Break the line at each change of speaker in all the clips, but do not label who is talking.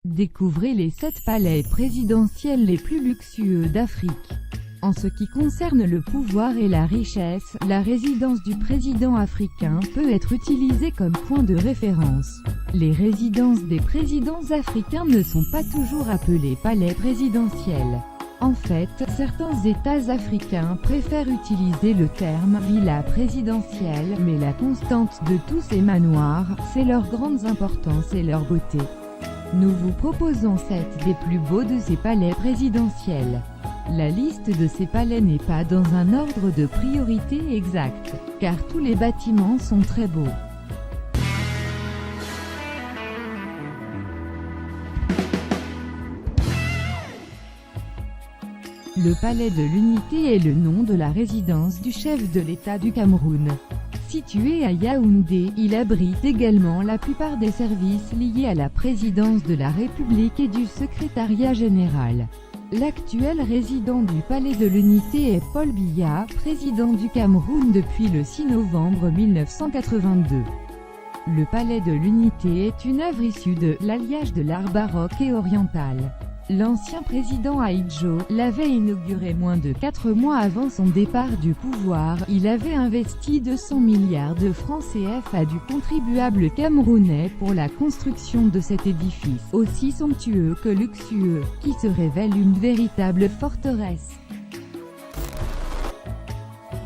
Découvrez les 7 palais présidentiels les plus luxueux d'Afrique. En ce qui concerne le pouvoir et la richesse, la résidence du président africain peut être utilisée comme point de référence. Les résidences des présidents africains ne sont pas toujours appelées palais présidentiels. En fait, certains États africains préfèrent utiliser le terme « villa présidentielle », mais la constante de tous ces manoirs, c'est leur grande importance et leur beauté. Nous vous proposons 7 des plus beaux de ces palais présidentiels. La liste de ces palais n'est pas dans un ordre de priorité exact, car tous les bâtiments sont très beaux. Le palais de l'Unité est le nom de la résidence du chef de l'État du Cameroun. Situé à Yaoundé, il abrite également la plupart des services liés à la présidence de la République et du secrétariat général. L'actuel résident du Palais de l'Unité est Paul Biya, président du Cameroun depuis le 6 novembre 1982. Le Palais de l'Unité est une œuvre issue de l'alliage de l'art baroque et oriental. L'ancien président Ahidjo l'avait inauguré moins de 4 mois avant son départ du pouvoir. Il avait investi 200 milliards de francs CFA du contribuable camerounais pour la construction de cet édifice, aussi somptueux que luxueux, qui se révèle une véritable forteresse.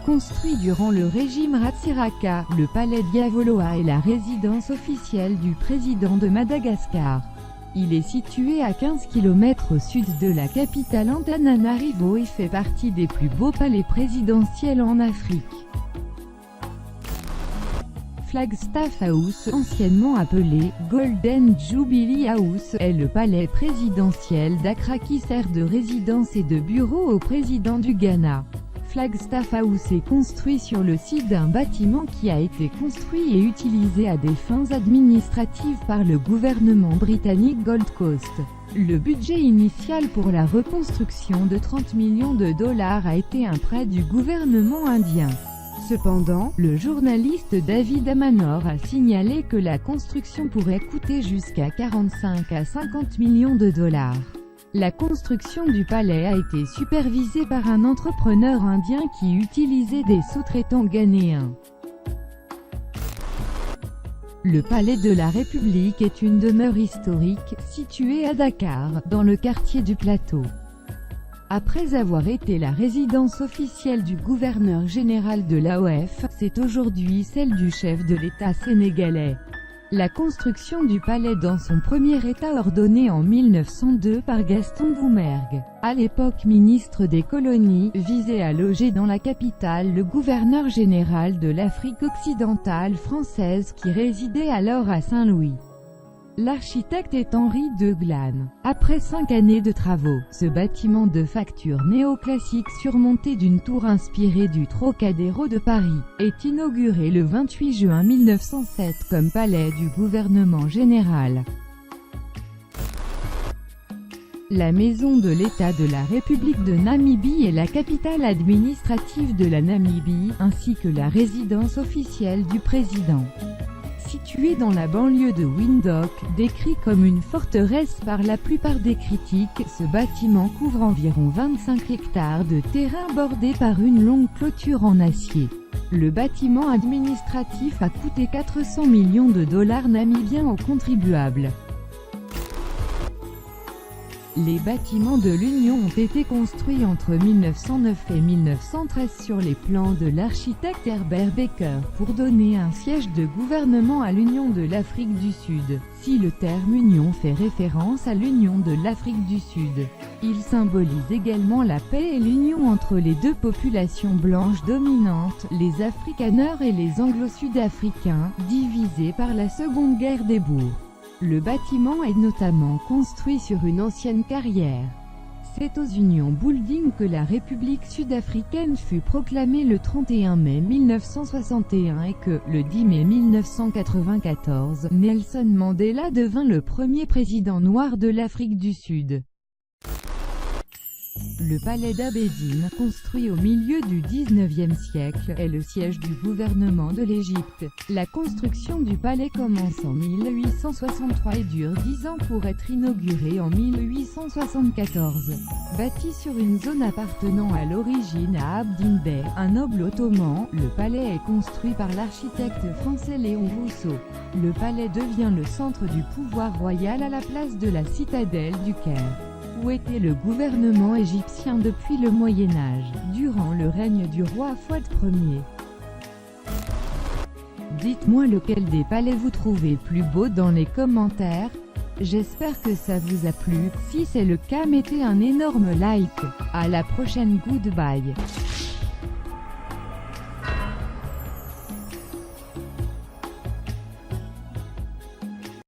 Construit durant le régime Ratsiraka, le palais Diavoloa est la résidence officielle du président de Madagascar. Il est situé à 15 km au sud de la capitale Antananarivo et fait partie des plus beaux palais présidentiels en Afrique. Flagstaff House, anciennement appelé Golden Jubilee House, est le palais présidentiel d'Accra qui sert de résidence et de bureau au président du Ghana. Flagstaff House est construit sur le site d'un bâtiment qui a été construit et utilisé à des fins administratives par le gouvernement britannique Gold Coast. Le budget initial pour la reconstruction de 30 millions de dollars a été un prêt du gouvernement indien. Cependant, le journaliste David Amanor a signalé que la construction pourrait coûter jusqu'à 45 à 50 millions de dollars. La construction du palais a été supervisée par un entrepreneur indien qui utilisait des sous-traitants ghanéens. Le Palais de la République est une demeure historique, située à Dakar, dans le quartier du Plateau. Après avoir été la résidence officielle du gouverneur général de l'AOF, c'est aujourd'hui celle du chef de l'État sénégalais. La construction du palais dans son premier état ordonné en 1902 par Gaston Doumergue, à l'époque ministre des colonies, visait à loger dans la capitale le gouverneur général de l'Afrique occidentale française qui résidait alors à Saint-Louis. L'architecte est Henri de Glane. Après 5 années de travaux, ce bâtiment de facture néoclassique surmonté d'une tour inspirée du Trocadéro de Paris, est inauguré le 28 juin 1907 comme palais du gouvernement général. La maison de l'État de la République de Namibie est la capitale administrative de la Namibie, ainsi que la résidence officielle du président. Situé dans la banlieue de Windhoek, décrit comme une forteresse par la plupart des critiques, ce bâtiment couvre environ 25 hectares de terrain bordé par une longue clôture en acier. Le bâtiment administratif a coûté 400 millions de dollars namibiens aux contribuables. Les bâtiments de l'Union ont été construits entre 1909 et 1913 sur les plans de l'architecte Herbert Baker pour donner un siège de gouvernement à l'Union de l'Afrique du Sud. Si le terme Union fait référence à l'Union de l'Afrique du Sud, il symbolise également la paix et l'union entre les deux populations blanches dominantes, les Afrikaners et les Anglo-Sud-Africains, divisés par la Seconde Guerre des Boers. Le bâtiment est notamment construit sur une ancienne carrière. C'est aux Union Building que la République sud-africaine fut proclamée le 31 mai 1961 et que, le 10 mai 1994, Nelson Mandela devint le premier président noir de l'Afrique du Sud. Le palais d'Abédine, construit au milieu du XIXe siècle, est le siège du gouvernement de l'Égypte. La construction du palais commence en 1863 et dure 10 ans pour être inauguré en 1874. Bâti sur une zone appartenant à l'origine à Abdin Bey, un noble ottoman, le palais est construit par l'architecte français Léon Rousseau. Le palais devient le centre du pouvoir royal à la place de la citadelle du Caire, où était le gouvernement égyptien depuis le Moyen-Âge, durant le règne du roi Fouad Ier. Dites-moi lequel des palais vous trouvez plus beau dans les commentaires. J'espère que ça vous a plu. Si c'est le cas, mettez un énorme like. À la prochaine, goodbye.